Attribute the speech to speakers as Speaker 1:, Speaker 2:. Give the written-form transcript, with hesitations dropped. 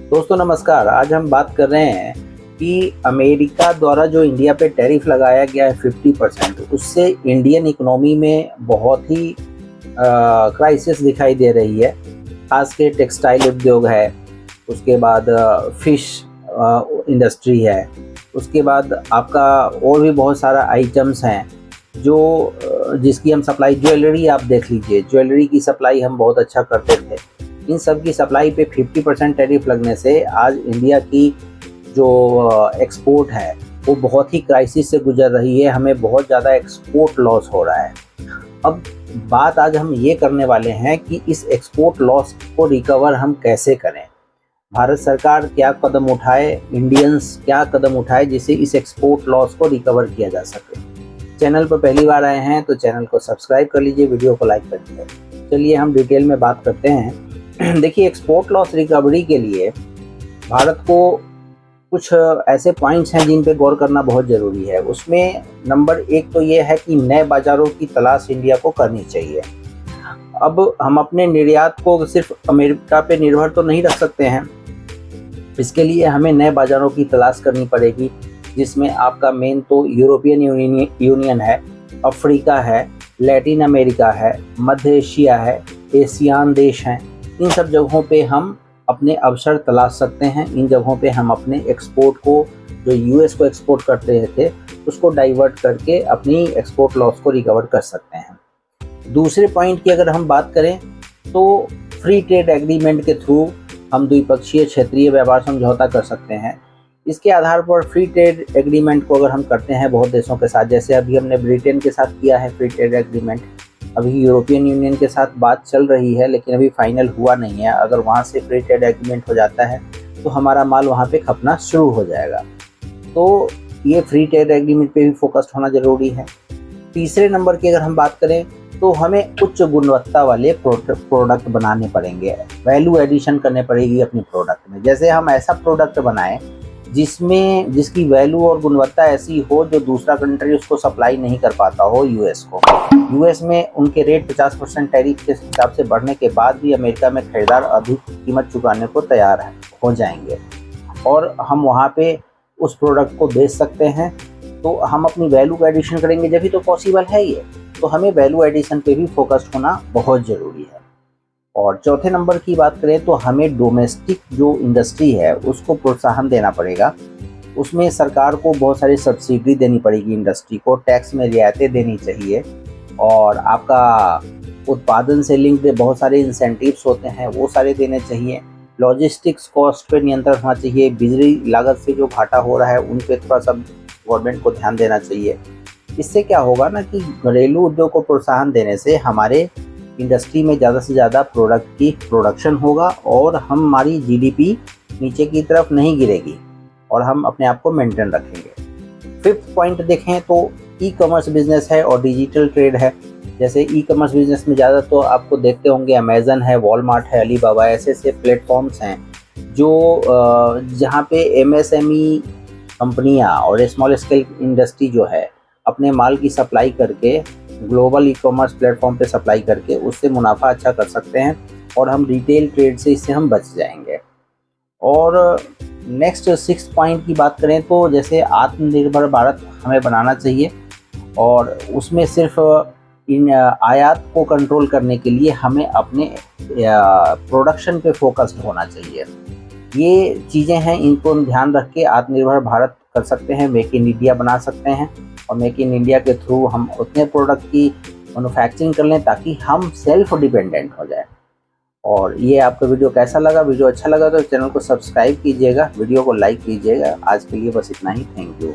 Speaker 1: दोस्तों नमस्कार। आज हम बात कर रहे हैं कि अमेरिका द्वारा जो इंडिया पे टैरिफ लगाया गया है 50%, उससे इंडियन इकोनॉमी में बहुत ही क्राइसिस दिखाई दे रही है। खास के टेक्सटाइल उद्योग है, उसके बाद फिश इंडस्ट्री है, उसके बाद आपका और भी बहुत सारा आइटम्स हैं जो जिसकी हम सप्लाई, ज्वेलरी आप देख लीजिए, ज्वेलरी की सप्लाई हम बहुत अच्छा करते थे। इन सब की सप्लाई पे 50% टैरिफ लगने से आज इंडिया की जो एक्सपोर्ट है वो बहुत ही क्राइसिस से गुजर रही है। हमें बहुत ज़्यादा एक्सपोर्ट लॉस हो रहा है। अब बात आज हम ये करने वाले हैं कि इस एक्सपोर्ट लॉस को रिकवर हम कैसे करें। भारत सरकार क्या कदम उठाए, इंडियंस क्या कदम उठाए जिससे इस एक्सपोर्ट लॉस को रिकवर किया जा सके। चैनल पर पहली बार आए हैं तो चैनल को सब्सक्राइब कर लीजिए, वीडियो को लाइक कर दीजिए। चलिए हम डिटेल में बात करते हैं। देखिए, एक्सपोर्ट लॉस रिकवरी के लिए भारत को कुछ ऐसे पॉइंट्स हैं जिन पे गौर करना बहुत ज़रूरी है। उसमें नंबर 1 तो ये है कि नए बाज़ारों की तलाश इंडिया को करनी चाहिए। अब हम अपने निर्यात को सिर्फ अमेरिका पे निर्भर तो नहीं रख सकते हैं। इसके लिए हमें नए बाज़ारों की तलाश करनी पड़ेगी, जिसमें आपका मेन तो यूरोपियन यूनियन है, अफ्रीका है, लैटिन अमेरिका है, मध्य एशिया है, एशियान देश हैं। इन सब जगहों पे हम अपने अवसर तलाश सकते हैं। इन जगहों पे हम अपने एक्सपोर्ट को, जो यूएस को एक्सपोर्ट करते थे, उसको डाइवर्ट करके अपनी एक्सपोर्ट लॉस को रिकवर कर सकते हैं। दूसरे पॉइंट की अगर हम बात करें तो फ्री ट्रेड एग्रीमेंट के थ्रू हम द्विपक्षीय क्षेत्रीय व्यापार समझौता कर सकते हैं। इसके आधार पर फ्री ट्रेड एग्रीमेंट को अगर हम करते हैं बहुत देशों के साथ, जैसे अभी हमने ब्रिटेन के साथ किया है फ्री ट्रेड एग्रीमेंट, अभी यूरोपियन यूनियन के साथ बात चल रही है लेकिन अभी फाइनल हुआ नहीं है। अगर वहाँ से फ्री ट्रेड एग्रीमेंट हो जाता है तो हमारा माल वहाँ पे खपना शुरू हो जाएगा। तो ये फ्री ट्रेड एग्रीमेंट पे भी फोकस्ड होना ज़रूरी है। तीसरे नंबर की अगर हम बात करें तो हमें उच्च गुणवत्ता वाले प्रोडक्ट बनाने पड़ेंगे, वैल्यू एडिशन करने पड़ेगी अपनी प्रोडक्ट में। जैसे हम ऐसा प्रोडक्ट बनाएं जिसकी वैल्यू और गुणवत्ता ऐसी हो जो दूसरा कंट्री उसको सप्लाई नहीं कर पाता हो यूएस को। यूएस में उनके रेट 50% टैरिफ के हिसाब से बढ़ने के बाद भी अमेरिका में खरीदार अधिक कीमत चुकाने को तैयार हो जाएंगे और हम वहाँ पे उस प्रोडक्ट को बेच सकते हैं। तो हम अपनी वैल्यू एडिशन करेंगे, जब भी तो पॉसिबल है ये। तो हमें वैल्यू एडिशन पे भी फोकस्ड होना बहुत ज़रूरी है। और चौथे नंबर की बात करें तो हमें डोमेस्टिक जो इंडस्ट्री है उसको प्रोत्साहन देना पड़ेगा। उसमें सरकार को बहुत सारी सब्सिडी देनी पड़ेगी, इंडस्ट्री को टैक्स में रियायतें देनी चाहिए, और आपका उत्पादन से लिंक्ड बहुत सारे इंसेंटिव्स होते हैं वो सारे देने चाहिए। लॉजिस्टिक्स कॉस्ट पे नियंत्रण होना चाहिए। बिजली लागत से जो घाटा हो रहा है उन पे थोड़ा सा गवर्नमेंट को ध्यान देना चाहिए। इससे क्या होगा ना कि घरेलू उद्योग को प्रोत्साहन देने से हमारे इंडस्ट्री में ज़्यादा से ज़्यादा प्रोडक्ट की प्रोडक्शन होगा और हमारी जीडीपी नीचे की तरफ नहीं गिरेगी और हम अपने आप को मेंटेन रखेंगे। फिफ्थ पॉइंट देखें तो ई कॉमर्स बिजनेस है और डिजिटल ट्रेड है। जैसे ई कॉमर्स बिजनेस में ज़्यादा तो आपको देखते होंगे अमेज़न है, वॉलमार्ट है, अलीबाबा, ऐसे प्लेटफॉर्म्स हैं जो जहाँ पे एमएसएमई कंपनियाँ और स्मॉल स्केल इंडस्ट्री जो है अपने माल की सप्लाई करके ग्लोबल ई कॉमर्स प्लेटफॉर्म पे सप्लाई करके उससे मुनाफा अच्छा कर सकते हैं और हम रिटेल ट्रेड से इससे हम बच जाएंगे। और नेक्स्ट 6 पॉइंट की बात करें तो जैसे आत्मनिर्भर भारत हमें बनाना चाहिए और उसमें सिर्फ इन आयात को कंट्रोल करने के लिए हमें अपने प्रोडक्शन पे फोकस्ड होना चाहिए। ये चीज़ें हैं, इनको हम ध्यान रख के आत्मनिर्भर भारत कर सकते हैं, मेक इन इंडिया बना सकते हैं और मेक इन इंडिया के थ्रू हम उतने प्रोडक्ट की मैन्युफैक्चरिंग कर लें ताकि हम सेल्फ डिपेंडेंट हो जाए। और ये आपका वीडियो कैसा लगा? वीडियो अच्छा लगा तो चैनल को सब्सक्राइब कीजिएगा, वीडियो को लाइक कीजिएगा। आज के लिए बस इतना ही। Thank you.